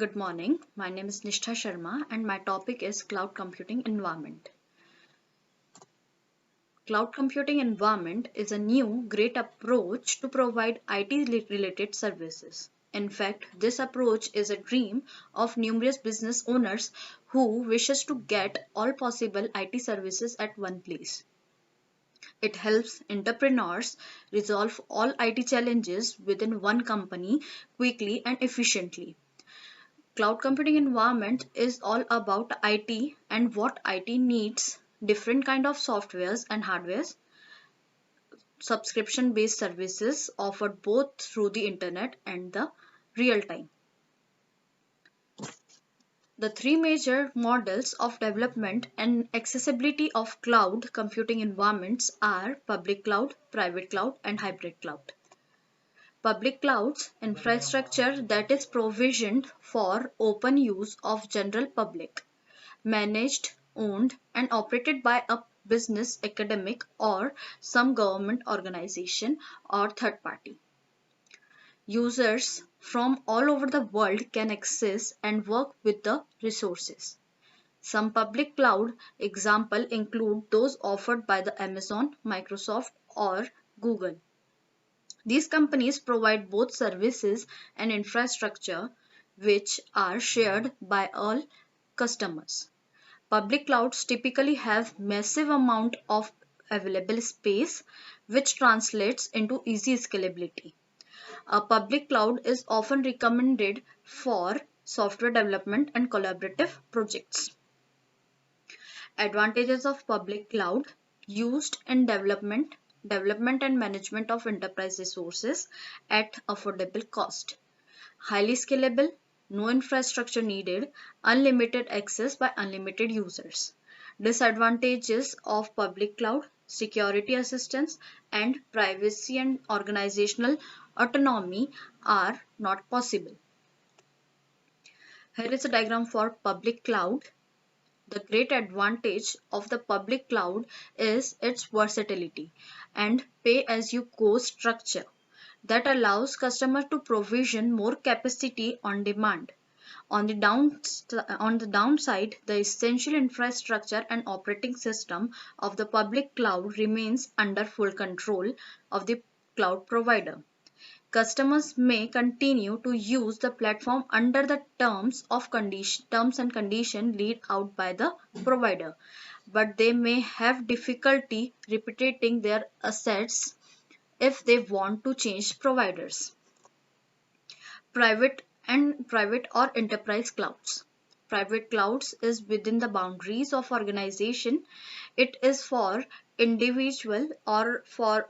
Good morning. My name is Nishtha Sharma and my topic is cloud computing environment. Cloud computing environment is a new great approach to provide IT related services. In fact, this approach is a dream of numerous business owners who wishes to get all possible IT services at one place. It helps entrepreneurs resolve all IT challenges within one company quickly and efficiently. Cloud computing environment is all about IT and what IT needs, different kind of softwares and hardwares, subscription based services offered both through the internet and the real time. The three major models of development and accessibility of cloud computing environments are public cloud, private cloud, and hybrid cloud. Public clouds infrastructure that is provisioned for open use of general public, managed, owned, and operated by a business, academic, or some government organization or third party. Users from all over the world can access and work with the resources. Some public cloud examples include those offered by the Amazon, Microsoft, or Google. These companies provide both services and infrastructure which are shared by all customers. Public clouds typically have massive amount of available space which translates into easy scalability. A public cloud is often recommended for software development and collaborative projects. Advantages of public cloud used in development and management of enterprise resources at affordable cost. Highly scalable, no infrastructure needed, unlimited access by unlimited users. Disadvantages of public cloud, security assistance, and privacy and organizational autonomy are not possible. Here is a diagram for public cloud. The great advantage of the public cloud is its versatility and pay-as-you-go structure that allows customers to provision more capacity on demand. On the downside, the essential infrastructure and operating system of the public cloud remains under full control of the cloud provider. Customers may continue to use the platform under the terms and conditions laid out by the provider, but they may have difficulty replicating their assets if they want to change providers. Private or enterprise clouds. Private clouds is within the boundaries of organization. It is for individual or for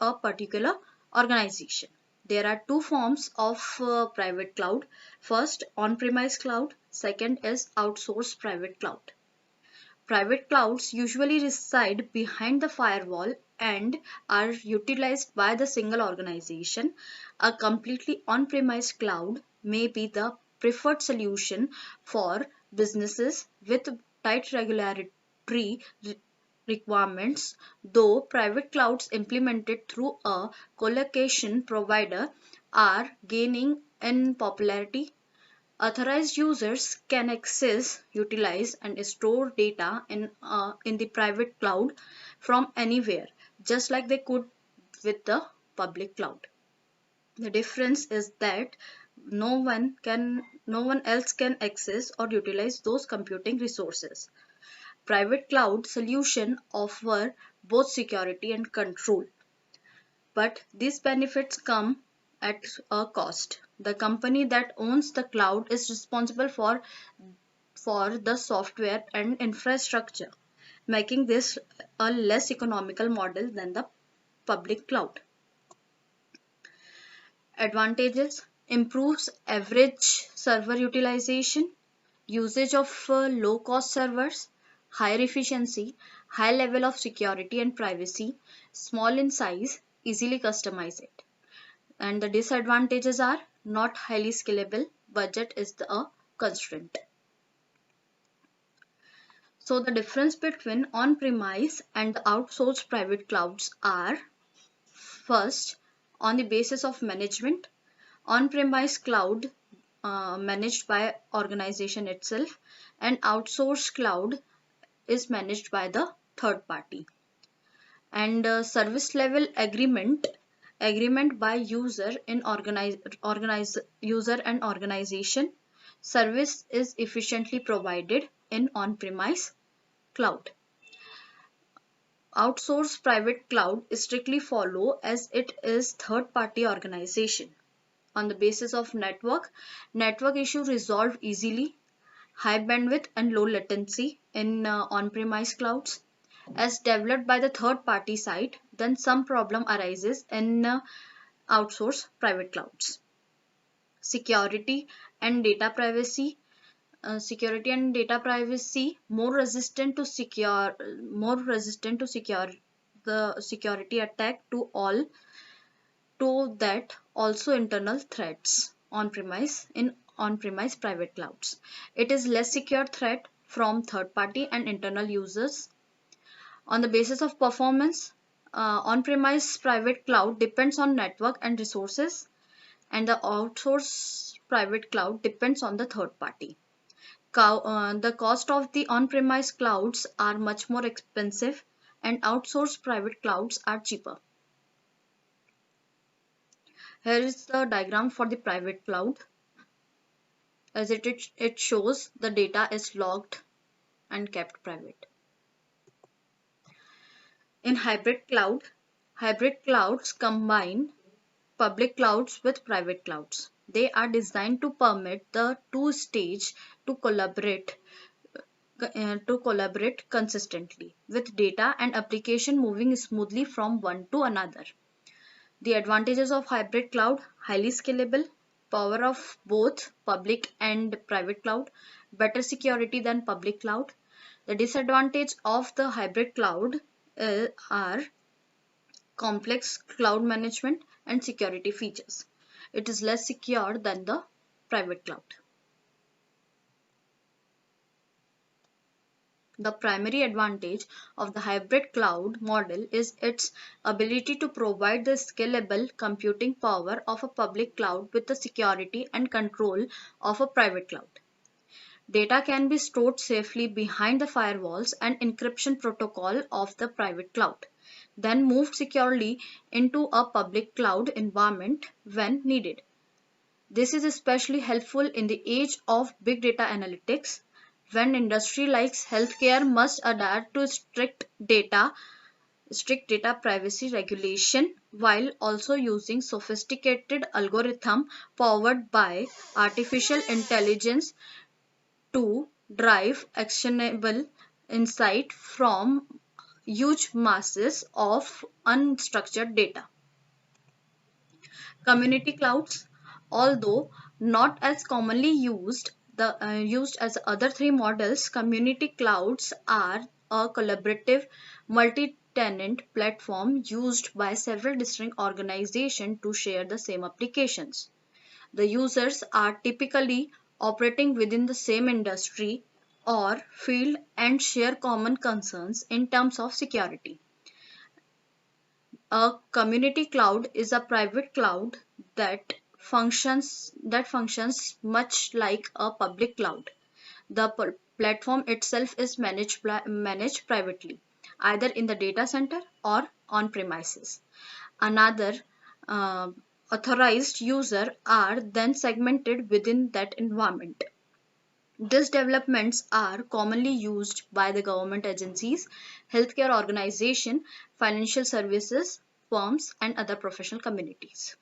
a particular organization. There are two forms of private cloud. First, on-premise cloud. Second is outsourced private cloud. Private clouds usually reside behind the firewall and are utilized by the single organization. A completely on-premise cloud may be the preferred solution for businesses with tight regulatory requirements, though private clouds implemented through a colocation provider are gaining in popularity. Authorized users can access, utilize, and store data in the private cloud from anywhere, just like they could with the public cloud. The difference is that no one else can access or utilize those computing resources. Private cloud solution offer both security and control, but these benefits come at a cost. The company that owns the cloud is responsible for the software and infrastructure, making this a less economical model than the public cloud. Advantages: improves average server utilization, usage of low cost servers, higher efficiency, high level of security and privacy, small in size, easily customize it. And the disadvantages are not highly scalable, budget is a constraint. So the difference between on-premise and the outsourced private clouds are: first, on the basis of management, on-premise cloud managed by organization itself, and outsourced cloud is managed by the third party. And service level agreement by user in user and organization. Service is efficiently provided in on-premise cloud. Outsourced private cloud strictly follow as it is third party organization. On the basis of network issue resolved easily, high bandwidth and low latency in on-premise clouds. As developed by the third party side, then some problem arises in outsourced private clouds. Security and data privacy. Security and data privacy more resistant to secure the security attack to all to that also internal threats on-premise private clouds. It is less secure threat from third party and internal users. On the basis of performance, on-premise private cloud depends on network and resources, and the outsourced private cloud depends on the third party. The cost of the on-premise clouds are much more expensive, and outsourced private clouds are cheaper. Here is the diagram for the private cloud. As it shows the data is logged and kept private. In hybrid clouds combine public clouds with private clouds. They are designed to permit the two stage to collaborate consistently, with data and application moving smoothly from one to another. The advantages of hybrid cloud: highly scalable, power of both public and private cloud, better security than public cloud. The disadvantage of the hybrid cloud are complex cloud management and security features. It is less secure than the private cloud. The primary advantage of the hybrid cloud model is its ability to provide the scalable computing power of a public cloud with the security and control of a private cloud. Data can be stored safely behind the firewalls and encryption protocol of the private cloud, then moved securely into a public cloud environment when needed. This is especially helpful in the age of big data analytics, when industry like healthcare must adapt to strict data privacy regulation while also using sophisticated algorithm powered by artificial intelligence to drive actionable insight from huge masses of unstructured data. Community clouds, although not as commonly used as other three models, community clouds are a collaborative multi-tenant platform used by several distinct organizations to share the same applications. The users are typically operating within the same industry or field and share common concerns in terms of security. A community cloud is a private cloud that functions much like a public cloud. The platform itself is managed privately, either in the data center or on premises. Another uh, authorized user are then segmented within that environment. These developments are commonly used by the government agencies, healthcare organizations, financial services firms, and other professional communities.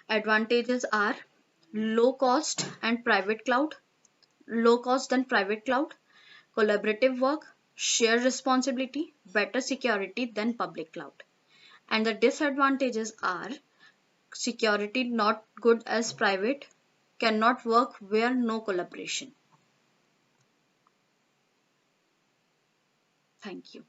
Advantages are low cost and private cloud, low cost than private cloud, collaborative work, shared responsibility, better security than public cloud. And the disadvantages are security not good as private, cannot work where no collaboration. Thank you.